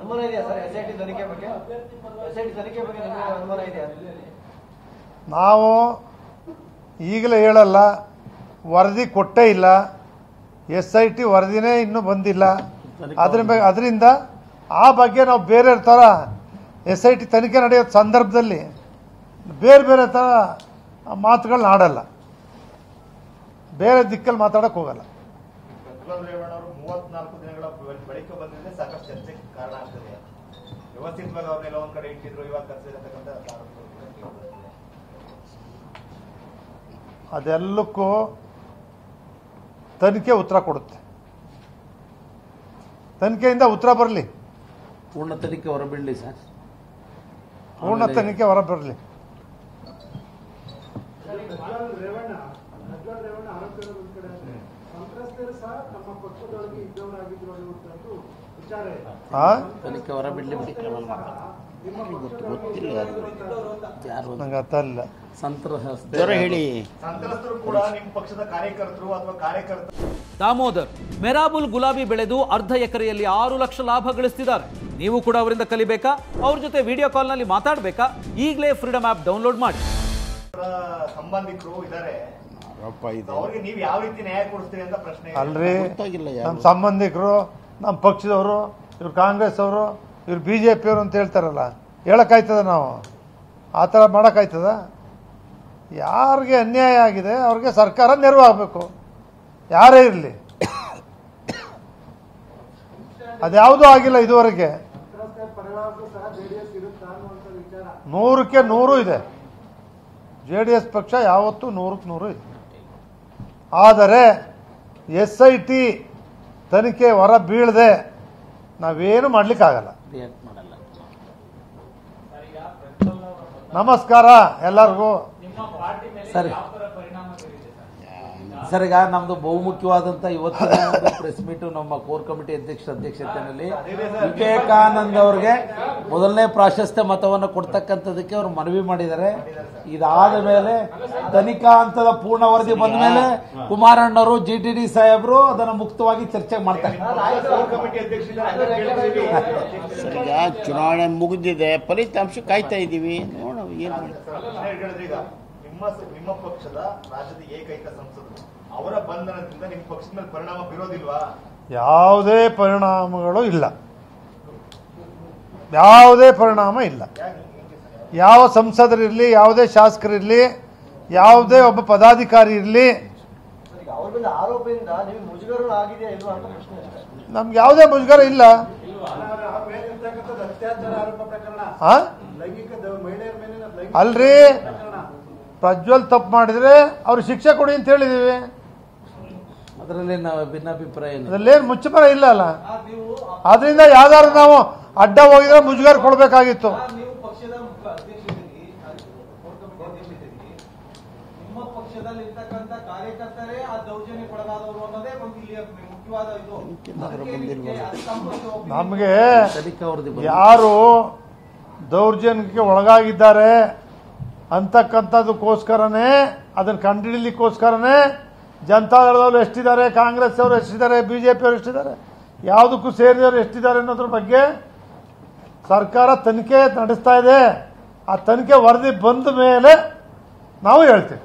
ಅನುಮಾನ ಇದೆಯಾ sir SIT ತನಿಖೆ ಬಗ್ಗೆ? ಎಸ್ಐಟಿ ತನಿಖೆ ಬಗ್ಗೆ ನಿಮಗೆ ಅನುಮಾನ ಇದೆಯಾ? ನಾವು ಈಗಲೇ ಹೇಳಲ್ಲ, ವರದಿ ಕೊಟ್ಟೇ ಇಲ್ಲ, SIT ವರದಿನೇ ಇನ್ನೂ ಬಂದಿಲ್ಲ. ಅದರಿಂದ ಆ ಬಗ್ಗೆ ನಾವು ಬೇರೆ ಥರ SIT ತನಿಖೆ ನಡೆಯೋ ಸಂದರ್ಭದಲ್ಲಿ ಬೇರೆ ಬೇರೆ ಥರ ಮಾತುಗಳನ್ನ ಆಡಲ್ಲ, ಬೇರೆ ದಿಕ್ಕಲ್ಲಿ ಮಾತಾಡೋಕೆ ಹೋಗಲ್ಲ. ಪ್ರಜ್ವಲ್ ರೇವಣ್ಣ ಅವರು 34 ದಿನಗಳ ಬಳಿಕ ಬಂದಿದೆ, ಸಾಕಷ್ಟು ಚರ್ಚೆಗೆ ಕಾರಣ ಆಗ್ತದೆ. ವ್ಯವಸ್ಥಿತವಾಗಿ ಅವ್ರನ್ನೆಲ್ಲ ಒಂದ್ ಕಡೆ ಇಟ್ಟಿದ್ರು, ಇವಾಗ ಕರೆಸಿರತಕ್ಕಂಥ ಅದೆಲ್ಲಕ್ಕೂ ತನಿಖೆ ಉತ್ತರ ಕೊಡುತ್ತೆ. ತನಿಖೆಯಿಂದ ಉತ್ತರ ಬರಲಿ, ಪೂರ್ಣ ತನಿಖೆ ಹೊರಬೀಳಲಿ ಸರ್, ಪೂರ್ಣ ತನಿಖೆ ಹೊರಬರಲಿ. ಪ್ರಜ್ವಲ್ ರೇವಣ್ಣ ಆರೋಪಿಗಳು ಒಂದು ಕಡೆ ಸಂತ್ರಸ್ತರು ಸಹ ತಮ್ಮ ಪಕ್ಷದೊಳಗೆ ಇದ್ದವರಾಗಿದ್ರು ಅನ್ನುವಂಥದ್ದು ವಿಚಾರ ಇದೆ. ತನಿಖೆ ಹೊರಬಿಡ್ಲಿ ಬಿಡಿ, ಗೊತ್ತಿಲ್ಲ ಯಾರು ನಂಗೆ ಅರ್ಥ ಇಲ್ಲ. ಸಂತ್ರಸ್ತರು ಹೇಳಿ, ಸಂತ್ರಸ್ತರು ಕೂಡ ನಿಮ್ಮ ಪಕ್ಷದ ಕಾರ್ಯಕರ್ತರು ಅಥವಾ ಕಾರ್ಯಕರ್ತರು. ದಾಮೋದರ್ ಮೆರಾಬುಲ್ ಗುಲಾಬಿ ಬೆಳೆದು ಅರ್ಧ ಎಕರೆಯಲ್ಲಿ 6 ಲಕ್ಷ ಲಾಭ ಗಳಿಸ್ತಿದ್ದಾರೆ. ನೀವು ಕೂಡ ಅವರಿಂದ ಕಲಿಬೇಕಾ? ಅವ್ರ ಜೊತೆ ವಿಡಿಯೋ ಕಾಲ್ನಲ್ಲಿ ಮಾತಾಡಬೇಕಾ? ಈಗಲೇ ಫ್ರೀಡಮ್ ಆಪ್ ಡೌನ್ಲೋಡ್ ಮಾಡಿ. ಸಂಬಂಧಿಕರು ಇದ್ದಾರೆ, ಅವ್ರಿಗೆ ನೀವು ಯಾವ ರೀತಿ ನ್ಯಾಯ ಕೊಡಿಸ್ತೀರಿ ಅಂತ ಪ್ರಶ್ನೆ. ಅಲ್ರಿ, ನಮ್ಮ ಸಂಬಂಧಿಕರು, ನಮ್ಮ ಪಕ್ಷದವರು, ಇವ್ರು ಕಾಂಗ್ರೆಸ್ ಅವರು, ಇವ್ರು BJP ಅವರು ಅಂತ ಹೇಳ್ತಾರಲ್ಲ, ಹೇಳಕ್ಕಾಯ್ತದ? ನಾವು ಆ ಥರ ಮಾಡೋಕ್ಕಾಯ್ತದ? ಯಾರಿಗೆ ಅನ್ಯಾಯ ಆಗಿದೆ ಅವ್ರಿಗೆ ಸರ್ಕಾರ ನೆರವಾಗಬೇಕು, ಯಾರೇ ಇರಲಿ. ಅದ್ಯಾವುದೂ ಆಗಿಲ್ಲ ಇದುವರೆಗೆ. 100ಕ್ಕೆ 100 ಇದೆ. JDS ಪಕ್ಷ ಯಾವತ್ತೂ 100ಕ್ಕೆ 100 ಇದೆ. ಆದರೆ SIT ತನಿಖೆ ಹೊರ ಬೀಳದೆ ನಾವೇನು ಮಾಡ್ಲಿಕ್ಕಾಗಲ್ಲ. ನಮಸ್ಕಾರ ಎಲ್ಲರಿಗೂ. ಸರಿ ಸರ್, ಈಗ ನಮ್ದು ಬಹುಮುಖ್ಯವಾದಂತ ಇವತ್ತಿನ ಪ್ರೆಸ್ ಮೀಟು ನಮ್ಮ ಕೋರ್ ಕಮಿಟಿ ಅಧ್ಯಕ್ಷತೆಯಲ್ಲಿ ವಿವೇಕಾನಂದ್ ಅವರಿಗೆ ಮೊದಲನೇ ಪ್ರಾಶಸ್ತ್ಯ ಮತವನ್ನು ಕೊಡ್ತಕ್ಕಂಥದಕ್ಕೆ ಅವರು ಮನವಿ ಮಾಡಿದ್ದಾರೆ. ಇದಾದ ಮೇಲೆ ತನಿಖಾ ಹಂತದ ಪೂರ್ಣ ವರದಿ ಬಂದ ಮೇಲೆ ಕುಮಾರಣ್ಣವರು GTD ಸಾಹೇಬರು ಅದನ್ನು ಮುಕ್ತವಾಗಿ ಚರ್ಚೆ ಮಾಡ್ತಾರೆ. ಈಗ ಚುನಾವಣೆ ಮುಗಿದಿದೆ, ಫಲಿತಾಂಶ ಕಾಯ್ತಾ ಇದ್ದೀವಿ, ನೋಡೋಣ ಏನು. ನಿಮ್ಮ ಪಕ್ಷದ ರಾಜ್ಯದ ಏಕೈಕ ಸಂಸದರು ಅವರ ಬಂಧನದಿಂದ ನಿಮ್ಮ ಪಕ್ಷದ ಮೇಲೆ ಪರಿಣಾಮ ಬೀರೋದಿಲ್ವಾ? ಯಾವುದೇ ಪರಿಣಾಮಗಳು ಇಲ್ಲ, ಯಾವುದೇ ಪರಿಣಾಮ ಇಲ್ಲ. ಯಾವ ಸಂಸದರಿರಲಿ, ಯಾವುದೇ ಶಾಸಕರಿರಲಿ, ಯಾವುದೇ ಒಬ್ಬ ಪದಾಧಿಕಾರಿ ಇರಲಿ, ಅವ್ರ ಮೇಲೆ ಆರೋಪದಿಂದ ನಿಮಗೆ ಮುಜುಗರ ಆಗಿದೆಯಾ ಇಲ್ವಾ ಅಂತ ಪ್ರಶ್ನೆ. ನಮ್ಗೆ ಯಾವುದೇ ಮುಜುಗರ ಇಲ್ಲ. ಅತ್ಯಾಚಾರ ಆರೋಪ ಪ್ರಕರಣ, ಲೈಂಗಿಕ ಮಹಿಳೆಯರ ಮೇಲಿನ ಅಲ್ರಿ, ಪ್ರಜ್ವಲ್ ತಪ್ಪು ಮಾಡಿದ್ರೆ ಅವ್ರು ಶಿಕ್ಷೆ ಕೊಡಿ ಅಂತ ಹೇಳಿದೀವಿ. ಅದರಲ್ಲಿ ನಾವು ಭಿನ್ನಾಭಿಪ್ರಾಯ ಅದ್ರಲ್ಲೇನು ಮುಚ್ಚುಮರ ಇಲ್ಲ ಅಲ್ಲ. ಆದ್ರಿಂದ ಯಾವ್ದಾದ್ರು ನಾವು ಅಡ್ಡ ಹೋಗಿದ್ರೆ ಮುಜುಗರ ಕೊಡ್ಬೇಕಾಗಿತ್ತು. ನೀವು ಪಕ್ಷದ ನಿಮ್ಮ ಪಕ್ಷದಲ್ಲಿ ಇರ್ತಕ್ಕಂಥ ಕಾರ್ಯಕರ್ತರೇ ಆ ದೌರ್ಜನ್ಯಕ್ಕೊಳಗಾದವರು ಅನ್ನೋದೇ ಒಂದು ಇಲ್ಲಿಯ ಮುಖ್ಯವಾದ ಇದು. ನಮಗೆ ಯಾರು ದೌರ್ಜನ್ಯಕ್ಕೆ ಒಳಗಾಗಿದ್ದಾರೆ ಅಂತಕ್ಕಂಥದಕ್ಕೋಸ್ಕರನೇ, ಅದನ್ನು ಕಂಡುಹಿಡಲಿಕ್ಕೋಸ್ಕರನೇ ಜನತಾದಳದವರು ಎಷ್ಟಿದ್ದಾರೆ, ಕಾಂಗ್ರೆಸ್ ಅವರು ಎಷ್ಟಿದ್ದಾರೆ, BJP ಅವರು ಎಷ್ಟಿದ್ದಾರೆ, ಯಾವುದಕ್ಕೂ ಸೇರಿದವರು ಎಷ್ಟಿದ್ದಾರೆ ಅನ್ನೋದ್ರ ಬಗ್ಗೆ ಸರ್ಕಾರ ತನಿಖೆ ನಡೆಸ್ತಾ ಇದೆ. ಆ ತನಿಖೆ ವರದಿ ಬಂದ ಮೇಲೆ ನಾವು ಹೇಳ್ತೇವೆ.